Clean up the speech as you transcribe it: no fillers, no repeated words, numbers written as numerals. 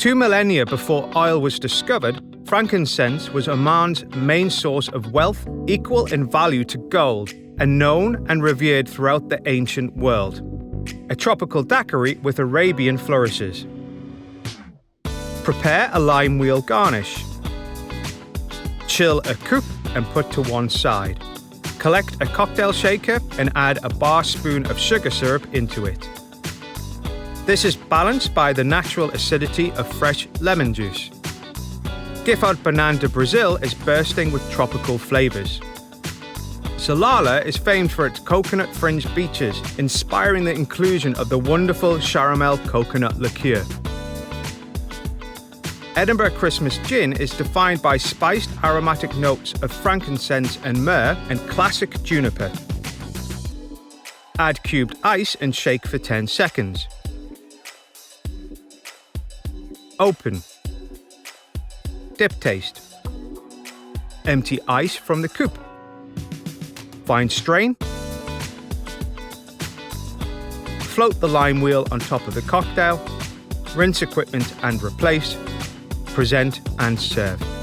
2 millennia before oil was discovered, frankincense was Oman's main source of wealth, equal in value to gold, and known and revered throughout the ancient world. A tropical daiquiri with Arabian flourishes. Prepare a lime wheel garnish. Chill a coupe and put to one side. Collect a cocktail shaker and add a bar spoon of sugar syrup into it. This is balanced by the natural acidity of fresh lemon juice. Giffard Banana de Brazil is bursting with tropical flavors. Salalah is famed for its coconut fringed beaches, inspiring the inclusion of the wonderful caramel coconut liqueur. Edinburgh Christmas Gin is defined by spiced aromatic notes of frankincense and myrrh and classic juniper. Add cubed ice and shake for 10 seconds. Open. Dip taste. Empty ice from the coupe. Fine strain. Float the lime wheel on top of the cocktail. Rinse equipment and replace. Present and serve.